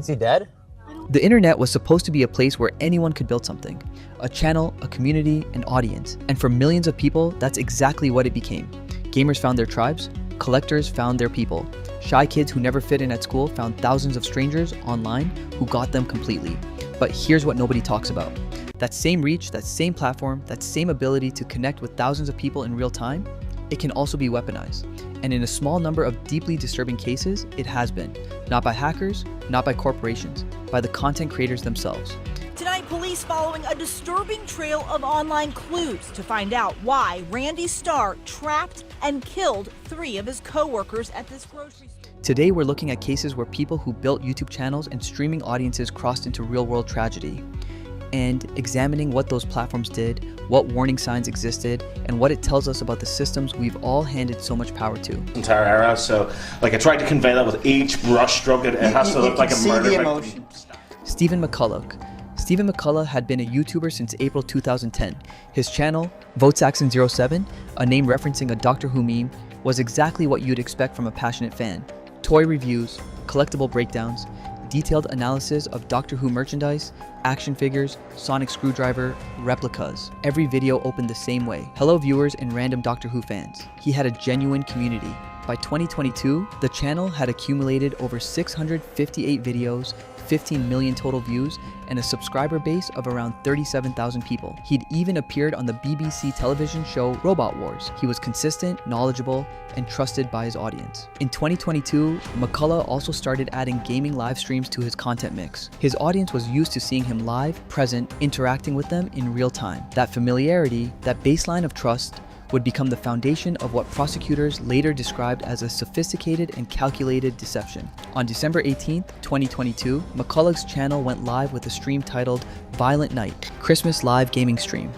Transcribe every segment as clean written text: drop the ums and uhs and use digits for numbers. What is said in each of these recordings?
Is he dead? The internet was supposed to be a place where anyone could build something. A channel, a community, an audience. And for millions of people, that's exactly what it became. Gamers found their tribes, collectors found their people. Shy kids who never fit in at school found thousands of strangers online who got them completely. But here's what nobody talks about. That same reach, that same platform, that same ability to connect with thousands of people in real time, it can also be weaponized. And in a small number of deeply disturbing cases, it has been. Not by hackers, not by corporations, by the content creators themselves. Tonight, police following a disturbing trail of online clues to find out why Randy Starr trapped and killed 3 of his co-workers at this grocery store. Today, we're looking at cases where people who built YouTube channels and streaming audiences crossed into real-world tragedy, and examining what those platforms did, what warning signs existed, and what it tells us about the systems we've all handed so much power to. Entire era, so I tried to convey that with each brush stroke. It has to look like a murder. Stephen McCulloch. Stephen McCulloch had been a YouTuber since April 2010. His channel, VoteSaxon07, a name referencing a Doctor Who meme, was exactly what you'd expect from a passionate fan. Toy reviews, collectible breakdowns, detailed analysis of Doctor Who merchandise, action figures, sonic screwdriver, replicas. Every video opened the same way. Hello viewers and random Doctor Who fans. He had a genuine community. By 2022, the channel had accumulated over 658 videos, 15 million total views, and a subscriber base of around 37,000 people. He'd even appeared on the BBC television show Robot Wars. He was consistent, knowledgeable, and trusted by his audience. In 2022, McCulloch also started adding gaming live streams to his content mix. His audience was used to seeing him live, present, interacting with them in real time. That familiarity, that baseline of trust, would become the foundation of what prosecutors later described as a sophisticated and calculated deception. On December 18th, 2022, McCulloch's channel went live with a stream titled Violent Night, Christmas Live Gaming Stream.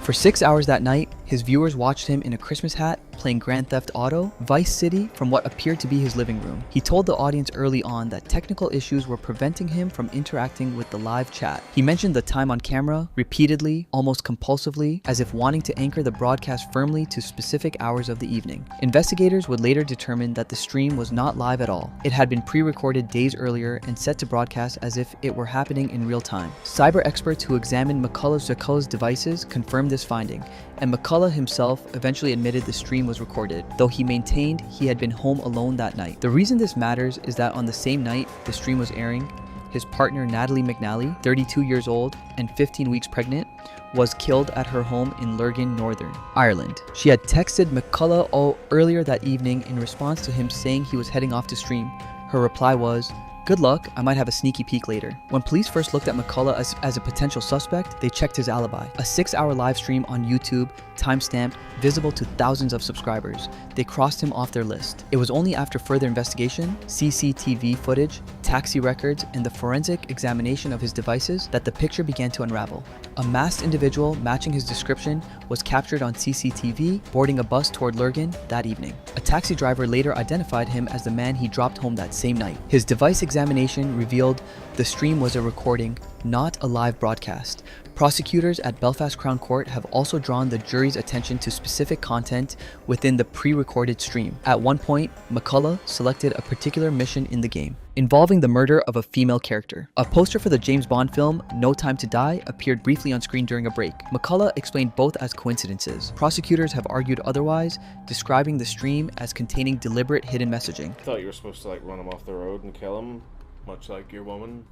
For 6 hours that night, his viewers watched him in a Christmas hat playing Grand Theft Auto, Vice City from what appeared to be his living room. He told the audience early on that technical issues were preventing him from interacting with the live chat. He mentioned the time on camera repeatedly, almost compulsively, as if wanting to anchor the broadcast firmly to specific hours of the evening. Investigators would later determine that the stream was not live at all. It had been pre-recorded days earlier and set to broadcast as if it were happening in real time. Cyber experts who examined McCulloch's devices confirmed this finding, and McCulloch himself eventually admitted the stream was recorded, though he maintained he had been home alone that night. The reason this matters is that on the same night the stream was airing, his partner Natalie McNally, 32 years old and 15 weeks pregnant, was killed at her home in Lurgan, Northern Ireland. She had texted McCulloch earlier that evening in response to him saying he was heading off to stream. Her reply was, "Good luck, I might have a sneaky peek later." When police first looked at McCulloch as a potential suspect, they checked his alibi. A 6-hour live stream on YouTube, timestamped, visible to thousands of subscribers. They crossed him off their list. It was only after further investigation, CCTV footage, taxi records, and the forensic examination of his devices that the picture began to unravel. A masked individual matching his description was captured on CCTV boarding a bus toward Lurgan that evening. A taxi driver later identified him as the man he dropped home that same night. His device examination revealed the stream was a recording, not a live broadcast. Prosecutors at Belfast Crown Court have also drawn the jury's attention to specific content within the pre-recorded stream. At one point, McCulloch selected a particular mission in the game, involving the murder of a female character. A poster for the James Bond film No Time to Die appeared briefly on screen during a break. McCulloch explained both as coincidences. Prosecutors have argued otherwise, describing the stream as containing deliberate hidden messaging. I thought you were supposed to run him off the road and kill him, much like your woman.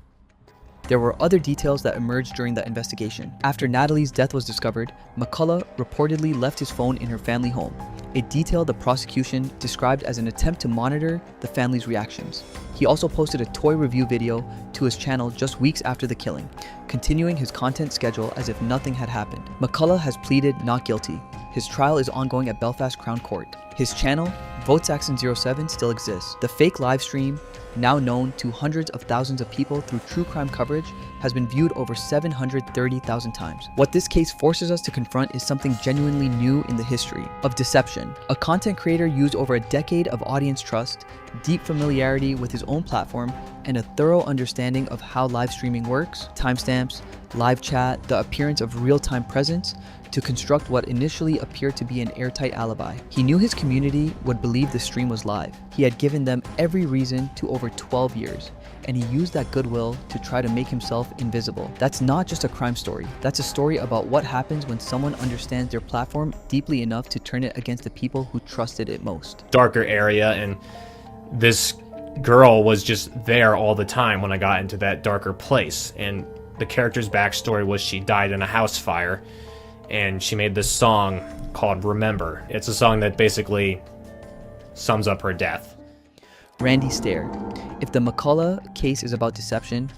There were other details that emerged during the investigation. After Natalie's death was discovered, McCulloch reportedly left his phone in her family home, a detail the prosecution described as an attempt to monitor the family's reactions. He also posted a toy review video to his channel just weeks after the killing, continuing his content schedule as if nothing had happened. McCulloch has pleaded not guilty. His trial is ongoing at Belfast Crown Court. His channel, VoteSaxon07, still exists. The fake live stream, now known to hundreds of thousands of people through true crime coverage, has been viewed over 730,000 times. What this case forces us to confront is something genuinely new in the history of deception. A content creator used over a decade of audience trust, deep familiarity with his own platform, and a thorough understanding of how live streaming works, timestamps, live chat, the appearance of real-time presence, to construct what initially appeared to be an airtight alibi. He knew his community would believe the stream was live. He had given them every reason to over 12 years, and he used that goodwill to try to make himself invisible. That's not just a crime story. That's a story about what happens when someone understands their platform deeply enough to turn it against the people who trusted it most. Darker area, and this girl was just there all the time when I got into that darker place. And the character's backstory was she died in a house fire, and she made this song called Remember. It's a song that basically sums up her death. Randy Stair. If the McCullough case is about deception,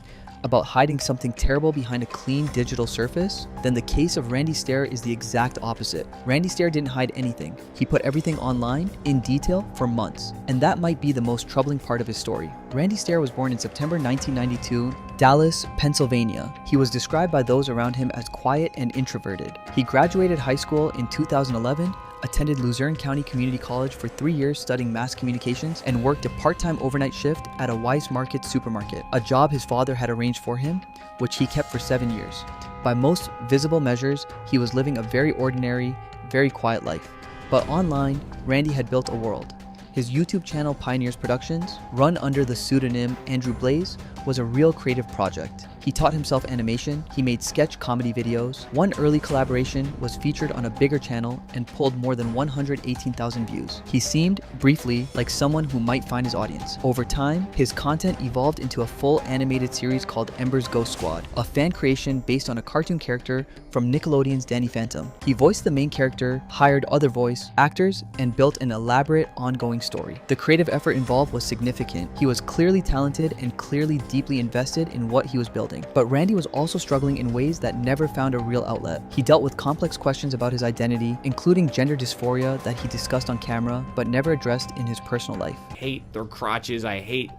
about hiding something terrible behind a clean digital surface, then the case of Randy Stair is the exact opposite. Randy Stair didn't hide anything. He put everything online, in detail, for months. And that might be the most troubling part of his story. Randy Stair was born in September 1992, Dallas, Pennsylvania. He was described by those around him as quiet and introverted. He graduated high school in 2011, attended Luzerne County Community College for 3 years studying mass communications, and worked a part-time overnight shift at a Weis Market supermarket, a job his father had arranged for him, which he kept for 7 years. By most visible measures, he was living a very ordinary, very quiet life. But online, Randy had built a world. His YouTube channel Pioneers Productions, run under the pseudonym Andrew Blaze, was a real creative project. He taught himself animation, he made sketch comedy videos. One early collaboration was featured on a bigger channel and pulled more than 118,000 views. He seemed, briefly, like someone who might find his audience. Over time, his content evolved into a full animated series called Ember's Ghost Squad, a fan creation based on a cartoon character from Nickelodeon's Danny Phantom. He voiced the main character, hired other voice actors, and built an elaborate, ongoing story. The creative effort involved was significant. He was clearly talented and clearly deeply invested in what he was building. But Randy was also struggling in ways that never found a real outlet. He dealt with complex questions about his identity, including gender dysphoria that he discussed on camera, but never addressed in his personal life. I hate their crotches, I hate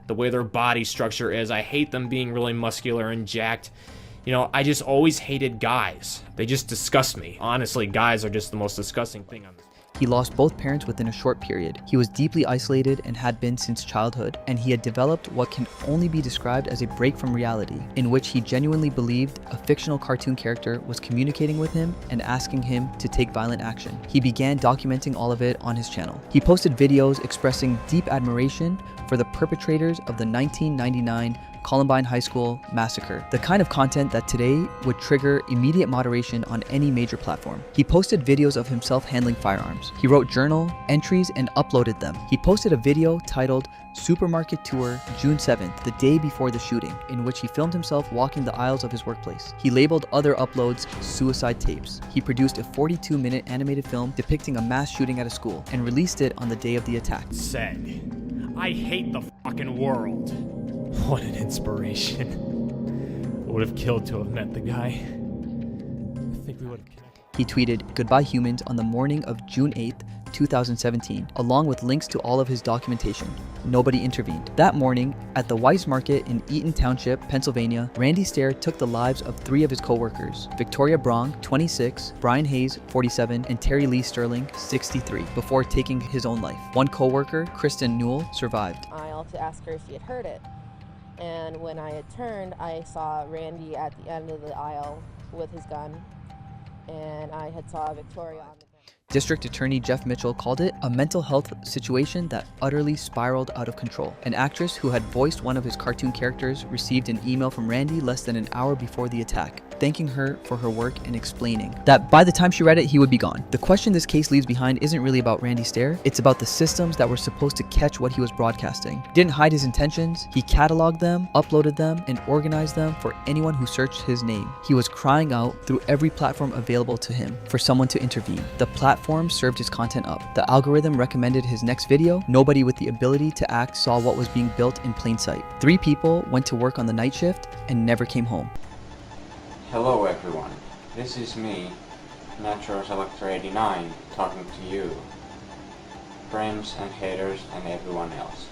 the way their body structure is, I hate them being really muscular and jacked. You know, I just always hated guys. They just disgust me. Honestly, guys are just the most disgusting thing on this. He lost both parents within a short period. He was deeply isolated and had been since childhood, and he had developed what can only be described as a break from reality, in which he genuinely believed a fictional cartoon character was communicating with him and asking him to take violent action. He began documenting all of it on his channel. He posted videos expressing deep admiration for the perpetrators of the 1999 Columbine High School massacre, the kind of content that today would trigger immediate moderation on any major platform. He posted videos of himself handling firearms. He wrote journal entries and uploaded them. He posted a video titled Supermarket Tour June 7th, the day before the shooting, in which he filmed himself walking the aisles of his workplace. He labeled other uploads suicide tapes. He produced a 42-minute animated film depicting a mass shooting at a school and released it on the day of the attack. Said, I hate the fucking world. What an inspiration. I would have killed to have met the guy. I think we would have connected. He tweeted, "Goodbye humans" on the morning of June 8th, 2017, along with links to all of his documentation. Nobody intervened. That morning, at the Weis Market in Eaton Township, Pennsylvania, Randy Stair took the lives of 3 of his co-workers, Victoria Brong, 26, Brian Hayes, 47, and Terry Lee Sterling, 63, before taking his own life. One co-worker, Kristen Newell, survived. I to ask her if she had heard it. And when I had turned, I saw Randy at the end of the aisle with his gun, and I had saw Victoria on the ground. District Attorney Jeff Mitchell called it a mental health situation that utterly spiraled out of control. An actress who had voiced one of his cartoon characters received an email from Randy less than an hour before the attack, thanking her for her work and explaining that by the time she read it, he would be gone. The question this case leaves behind isn't really about Randy Stair, it's about the systems that were supposed to catch what he was broadcasting. He didn't hide his intentions, he cataloged them, uploaded them, and organized them for anyone who searched his name. He was crying out through every platform available to him for someone to intervene. The platform served his content up. The algorithm recommended his next video. Nobody with the ability to act saw what was being built in plain sight. 3 people went to work on the night shift and never came home. Hello everyone, this is me, Naturals Electra 89, talking to you, friends and haters and everyone else.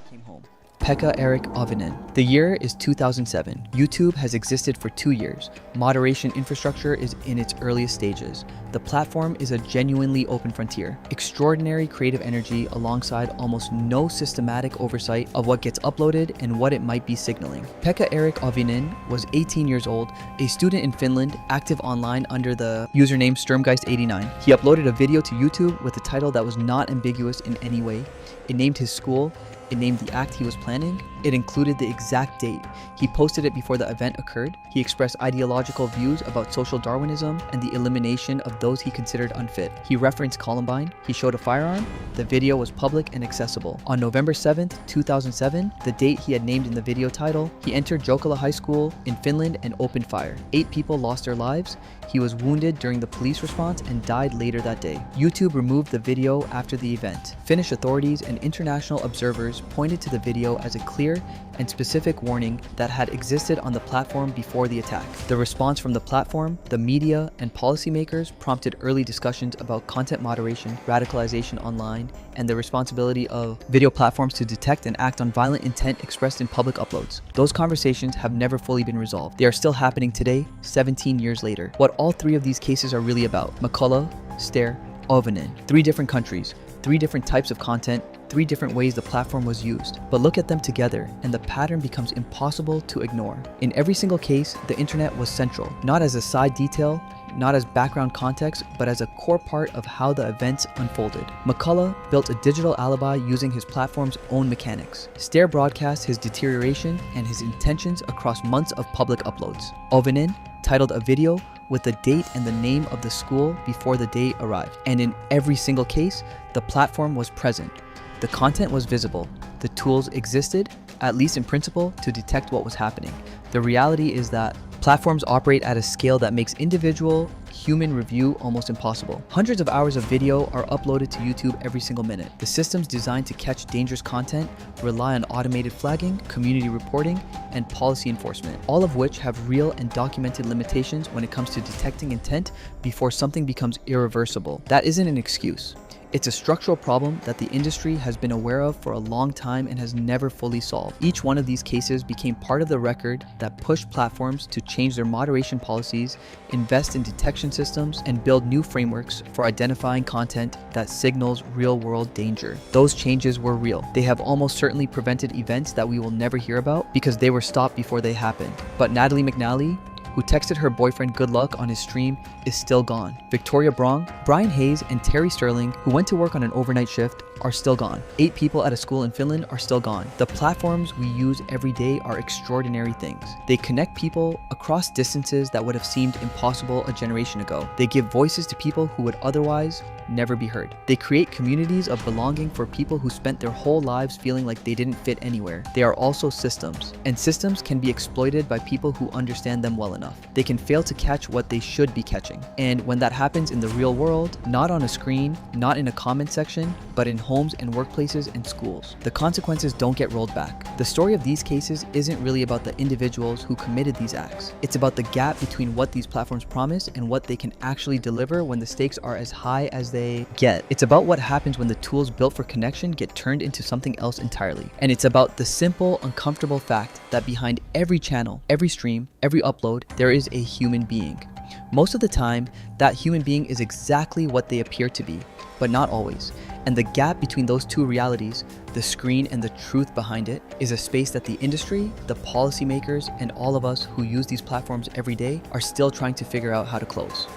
Came home. Pekka Erik Avinen. The year is 2007. YouTube has existed for 2 years. Moderation infrastructure is in its earliest stages. The platform is a genuinely open frontier. Extraordinary creative energy alongside almost no systematic oversight of what gets uploaded and what it might be signaling. Pekka Erik Avinen was 18 years old, a student in Finland, active online under the username Sturmgeist89. He uploaded a video to YouTube with a title that was not ambiguous in any way. It named his school, it named the act he was planning, it included the exact date. He posted it before the event occurred. He expressed ideological views about social Darwinism and the elimination of those he considered unfit. He referenced Columbine. He showed a firearm. The video was public and accessible. On November 7th, 2007, the date he had named in the video title, he entered Jokela High School in Finland and opened fire. 8 people lost their lives. He was wounded during the police response and died later that day. YouTube removed the video after the event. Finnish authorities and international observers pointed to the video as a clear and specific warning that had existed on the platform before the attack. The response from the platform, the media, and policymakers prompted early discussions about content moderation, radicalization online, and the responsibility of video platforms to detect and act on violent intent expressed in public uploads. Those conversations have never fully been resolved. They are still happening today, 17 years later. What all 3 of these cases are really about: McCullough, Stair, Ovinen. 3 different countries, 3 different types of content, 3 different ways the platform was used. But look at them together and the pattern becomes impossible to ignore. In every single case, the internet was central, not as a side detail, not as background context, but as a core part of how the events unfolded. McCullough built a digital alibi using his platform's own mechanics. Stair broadcast his deterioration and his intentions across months of public uploads. Ovinen titled a video with the date and the name of the school before the day arrived. And in every single case, the platform was present. The content was visible. The tools existed, at least in principle, to detect what was happening. The reality is that platforms operate at a scale that makes individual human review almost impossible. Hundreds of hours of video are uploaded to YouTube every single minute. The systems designed to catch dangerous content rely on automated flagging, community reporting, and policy enforcement, all of which have real and documented limitations when it comes to detecting intent before something becomes irreversible. That isn't an excuse. It's a structural problem that the industry has been aware of for a long time and has never fully solved. Each one of these cases became part of the record that pushed platforms to change their moderation policies, invest in detection systems, and build new frameworks for identifying content that signals real-world danger. Those changes were real. They have almost certainly prevented events that we will never hear about because they were stopped before they happened. But Natalie McNally, who texted her boyfriend good luck on his stream, is still gone. Victoria Brong, Brian Hayes, and Terry Sterling, who went to work on an overnight shift, are still gone. 8 people at a school in Finland are still gone. The platforms we use every day are extraordinary things. They connect people across distances that would have seemed impossible a generation ago. They give voices to people who would otherwise never be heard. They create communities of belonging for people who spent their whole lives feeling like they didn't fit anywhere. They are also systems, and systems can be exploited by people who understand them well enough. They can fail to catch what they should be catching. And when that happens in the real world, not on a screen, not in a comment section, but in homes and workplaces and schools, the consequences don't get rolled back. The story of these cases isn't really about the individuals who committed these acts. It's about the gap between what these platforms promise and what they can actually deliver when the stakes are as high as they get. It's about what happens when the tools built for connection get turned into something else entirely. And it's about the simple, uncomfortable fact that behind every channel, every stream, every upload, there is a human being. Most of the time, that human being is exactly what they appear to be, but not always. And the gap between those two realities, the screen and the truth behind it, is a space that the industry, the policymakers, and all of us who use these platforms every day are still trying to figure out how to close.